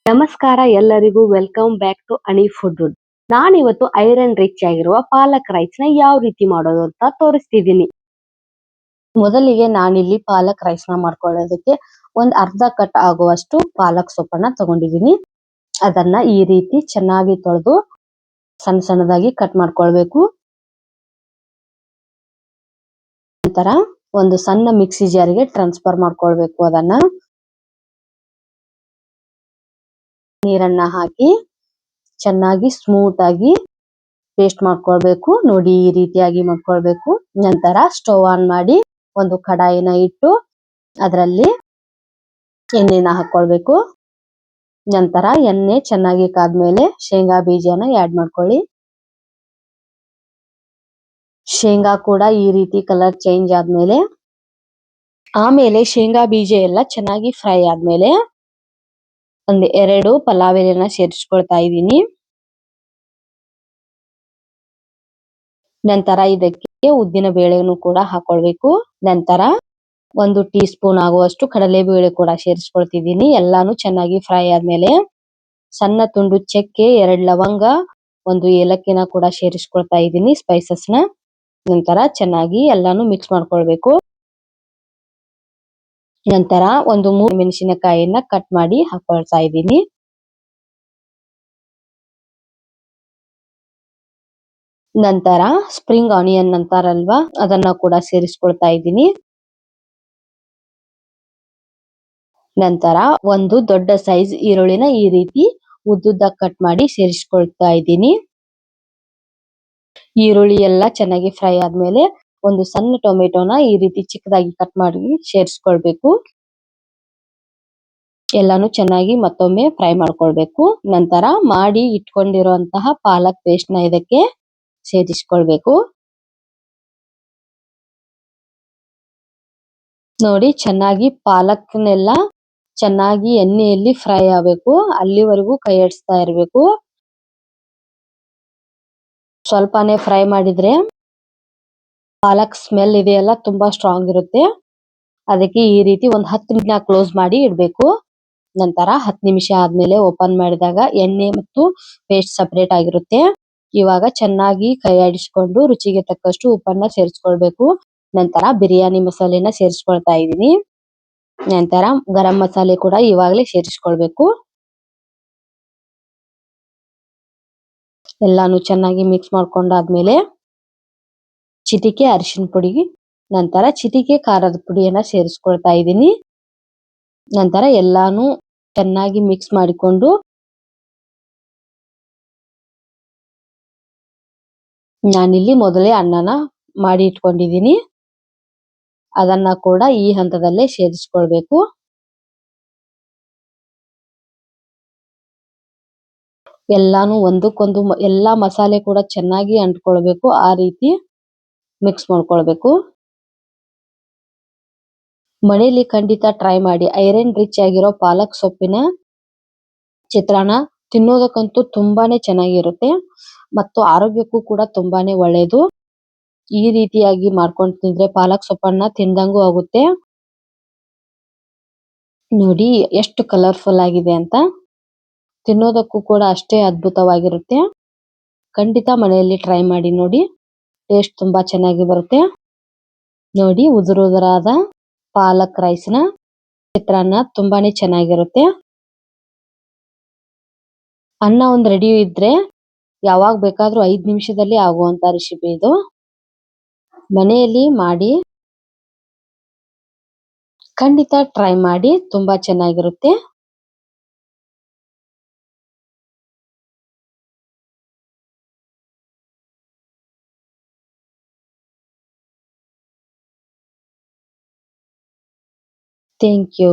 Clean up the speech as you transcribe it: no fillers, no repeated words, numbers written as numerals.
ನಮಸ್ಕಾರ ಎಲ್ಲರಿಗೂ welcome back to Ani food. ನಾನಿವತ್ತು ಐರನ್ ರಿಚ್ ಆಗಿರುವ ಪಾಲಕ್ ರೈಸ್ ನ ಯಾವ ರೀತಿ ಮಾಡೋದು ಅಂತ ತೋರಿಸ್ತಿದ್ದೀನಿ. ಮೊದಲಿಗೆ ನಾನಿಲ್ಲಿ ಪಾಲಕ್ ರೈಸ್ ನ ಮಾಡ್ಕೊಳ್ಳೋದಕ್ಕೆ ಒಂದ್ ಅರ್ಧ ಕಟ್ ಆಗುವಷ್ಟು ಪಾಲಕ್ ಸೊಪ್ಪನ್ನ ತಗೊಂಡಿದ್ದೀನಿ. ಅದನ್ನ ಈ ರೀತಿ ಚೆನ್ನಾಗಿ ತೊಳೆದು ಸಣ್ಣ ಸಣ್ಣದಾಗಿ ಕಟ್ ಮಾಡ್ಕೊಳ್ಬೇಕು. ನಂತರ ಒಂದು ಸಣ್ಣ ಮಿಕ್ಸಿ ಜಾರಿಗೆ ಟ್ರಾನ್ಸ್ಫರ್ ಮಾಡ್ಕೊಳ್ಬೇಕು. ಅದನ್ನ ನೀರನ್ನ ಹಾಕಿ ಚೆನ್ನಾಗಿ ಸ್ಮೂತ್ ಆಗಿ ಪೇಸ್ಟ್ ಮಾಡ್ಕೊಳ್ಬೇಕು. ನೋಡಿ ಈ ರೀತಿಯಾಗಿ ಮಾಡ್ಕೊಳ್ಬೇಕು. ನಂತರ ಸ್ಟವ್ ಆನ್ ಮಾಡಿ ಒಂದು ಕಡಾಯಿನ ಇಟ್ಟು ಅದರಲ್ಲಿ ಎಣ್ಣೆನ ಹಾಕೊಳ್ಬೇಕು. ನಂತರ ಎಣ್ಣೆ ಚೆನ್ನಾಗಿ ಕಾದ್ಮೇಲೆ ಶೇಂಗಾ ಬೀಜನ ಆಡ್ ಮಾಡ್ಕೊಳ್ಳಿ. ಶೇಂಗಾ ಕೂಡ ಈ ರೀತಿ ಕಲರ್ ಚೇಂಜ್ ಆದ್ಮೇಲೆ ಆಮೇಲೆ ಶೇಂಗಾ ಬೀಜ ಎಲ್ಲ ಚೆನ್ನಾಗಿ ಫ್ರೈ ಆದ್ಮೇಲೆ ಒಂದ್ 2 ಪಲಾವ್ ಎಲೆನ ಸೇರಿಸ್ಕೊಳ್ತಾ ಇದ್ದೀನಿ. ನಂತರ ಇದಕ್ಕೆ ಉದ್ದಿನ ಬೇಳೆಯನ್ನು ಕೂಡ ಹಾಕೊಳ್ಬೇಕು. ನಂತರ 1 ಟೀ ಸ್ಪೂನ್ ಆಗುವಷ್ಟು ಕಡಲೆ ಬೇಳೆ ಕೂಡ ಸೇರಿಸ್ಕೊಳ್ತಿದ್ದೀನಿ. ಎಲ್ಲಾನು ಚೆನ್ನಾಗಿ ಫ್ರೈ ಆದ್ಮೇಲೆ ಸಣ್ಣ ತುಂಡು ಚಕ್ಕೆ, 2 ಲವಂಗ, 1 ಏಲಕ್ಕಿನ ಕೂಡ ಸೇರಿಸ್ಕೊಳ್ತಾ ಇದ್ದೀನಿ ಸ್ಪೈಸಸ್ ನ. ನಂತರ ಚೆನ್ನಾಗಿ ಎಲ್ಲಾನು ಮಿಕ್ಸ್ ಮಾಡ್ಕೊಳ್ಬೇಕು. ನಂತರ 3 ಮೆಣಸಿನಕಾಯಿಯನ್ನ ಕಟ್ ಮಾಡಿ ಹಾಕೊಳ್ತಾ ಇದ್ದೀನಿ. ನಂತರ ಸ್ಪ್ರಿಂಗ್ ಆನಿಯನ್ ಅಂತಾರಲ್ವಾ, ಅದನ್ನ ಕೂಡ ಸೇರಿಸ್ಕೊಳ್ತಾ ಇದ್ದೀನಿ. ನಂತರ 1 ದೊಡ್ಡ ಸೈಜ್ ಈರುಳ್ಳಿನ ಈ ರೀತಿ ಉದ್ದುದ್ದ ಕಟ್ ಮಾಡಿ ಸೇರಿಸ್ಕೊಳ್ತಾ ಇದ್ದೀನಿ. ಈರುಳ್ಳಿ ಎಲ್ಲ ಚೆನ್ನಾಗಿ ಫ್ರೈ ಆದ್ಮೇಲೆ ಒಂದು ಸಣ್ಣ ಟೊಮೆಟೊನ ಈ ರೀತಿ ಚಿಕ್ಕದಾಗಿ ಕಟ್ ಮಾಡಿ ಸೇರಿಸ್ಕೊಳ್ಬೇಕು. ಎಲ್ಲಾನು ಚೆನ್ನಾಗಿ ಮತ್ತೊಮ್ಮೆ ಫ್ರೈ ಮಾಡ್ಕೊಳ್ಬೇಕು. ನಂತರ ಮಾಡಿ ಇಟ್ಕೊಂಡಿರುವಂತಹ ಪಾಲಕ್ ಪೇಸ್ಟ್ ನ ಇದಕ್ಕೆ ಸೇರಿಸ್ಕೊಳ್ಬೇಕು. ನೋಡಿ ಚೆನ್ನಾಗಿ ಪಾಲಕ್ನೆಲ್ಲ ಚೆನ್ನಾಗಿ ಎಣ್ಣೆಯಲ್ಲಿ ಫ್ರೈ ಆಗಬೇಕು. ಅಲ್ಲಿವರೆಗೂ ಕೈ ಆಡಿಸ್ತಾ ಇರಬೇಕು. ಸ್ವಲ್ಪನೇ ಫ್ರೈ ಮಾಡಿದ್ರೆ ಪಾಲಕ್ ಸ್ಮೆಲ್ ಇದೆಯಲ್ಲ ತುಂಬಾ ಸ್ಟ್ರಾಂಗ್ ಇರುತ್ತೆ. ಅದಕ್ಕೆ ಈ ರೀತಿ ಒಂದು 10 ನಿಮಿಷ ಕ್ಲೋಸ್ ಮಾಡಿ ಇಡಬೇಕು. ನಂತರ 10 ನಿಮಿಷ ಆದ್ಮೇಲೆ ಓಪನ್ ಮಾಡಿದಾಗ ಎಣ್ಣೆ ಮತ್ತು ಪೇಸ್ಟ್ ಸಪರೇಟ್ ಆಗಿರುತ್ತೆ. ಇವಾಗ ಚೆನ್ನಾಗಿ ಕೈ ಆಡಿಸ್ಕೊಂಡು ರುಚಿಗೆ ತಕ್ಕಷ್ಟು ಉಪ್ಪನ್ನ ಸೇರಿಸ್ಕೊಳ್ಬೇಕು. ನಂತರ ಬಿರಿಯಾನಿ ಮಸಾಲೆನ ಸೇರಿಸ್ಕೊಳ್ತಾ ಇದ್ದೀನಿ. ನಂತರ ಗರಂ ಮಸಾಲೆ ಕೂಡ ಇವಾಗಲೇ ಸೇರಿಸ್ಕೊಳ್ಬೇಕು. ಎಲ್ಲಾನು ಚೆನ್ನಾಗಿ ಮಿಕ್ಸ್ ಮಾಡ್ಕೊಂಡಾದ್ಮೇಲೆ ಚಿಟಿಕೆ ಅರಿಶಿನ ಪುಡಿ, ನಂತರ ಚಿಟಿಕೆ ಖಾರದ ಪುಡಿಯನ್ನ ಸೇರಿಸ್ಕೊಳ್ತಾ ಇದ್ದೀನಿ. ನಂತರ ಎಲ್ಲಾನು ಚೆನ್ನಾಗಿ ಮಿಕ್ಸ್ ಮಾಡಿಕೊಂಡು ನಾನಿಲ್ಲಿ ಮೊದಲೇ ಅನ್ನನ ಮಾಡಿ ಇಟ್ಕೊಂಡಿದ್ದೀನಿ. ಅದನ್ನ ಕೂಡ ಈ ಹಂತದಲ್ಲೇ ಸೇರಿಸ್ಕೊಳ್ಬೇಕು. ಎಲ್ಲಾನು ಒಂದಕ್ಕೊಂದು ಎಲ್ಲಾ ಮಸಾಲೆ ಕೂಡ ಚೆನ್ನಾಗಿ ಅಂಟ್ಕೊಳ್ಬೇಕು. ಆ ರೀತಿ ಮಿಕ್ಸ್ ಮಾಡ್ಕೊಳ್ಬೇಕು. ಮನೆಯಲ್ಲಿ ಖಂಡಿತ ಟ್ರೈ ಮಾಡಿ. ಐರನ್ ರಿಚ್ ಆಗಿರೋ ಪಾಲಕ್ ಸೊಪ್ಪಿನ ಚಿತ್ರಾನ್ನ ತಿನ್ನೋದಕ್ಕಂತೂ ತುಂಬಾನೇ ಚೆನ್ನಾಗಿರುತ್ತೆ ಮತ್ತು ಆರೋಗ್ಯಕ್ಕೂ ಕೂಡ ತುಂಬಾನೇ ಒಳ್ಳೇದು. ಈ ರೀತಿಯಾಗಿ ಮಾಡ್ಕೊಂಡು ತಿಂದ್ರೆ ಪಾಲಕ್ ಸೊಪ್ಪನ್ನ ತಿಂದಂಗೂ ಆಗುತ್ತೆ. ನೋಡಿ ಎಷ್ಟು ಕಲರ್ಫುಲ್ ಆಗಿದೆ ಅಂತ. ತಿನ್ನೋದಕ್ಕೂ ಕೂಡ ಅಷ್ಟೇ ಅದ್ಭುತವಾಗಿರುತ್ತೆ. ಖಂಡಿತ ಮನೆಯಲ್ಲಿ ಟ್ರೈ ಮಾಡಿ ನೋಡಿ. ಟೇಸ್ಟ್ ತುಂಬಾ ಚೆನ್ನಾಗಿ ಬರುತ್ತೆ. ನೋಡಿ ಉದುರಾದ ಪಾಲಕ್ ರೈಸ್ ನ ಚಿತ್ರಾನ್ನ ತುಂಬಾನೇ ಚೆನ್ನಾಗಿರುತ್ತೆ. ಅನ್ನ ಒಂದ್ ರೆಡಿ ಇದ್ರೆ ಯಾವಾಗ ಬೇಕಾದ್ರೂ 5 ನಿಮಿಷದಲ್ಲಿ ಆಗುವಂತ ರೆಸಿಪಿ ಇದು. ಮನೆಯಲ್ಲಿ ಮಾಡಿ ಖಂಡಿತ ಟ್ರೈ ಮಾಡಿ. ತುಂಬಾ ಚೆನ್ನಾಗಿರುತ್ತೆ. Thank you.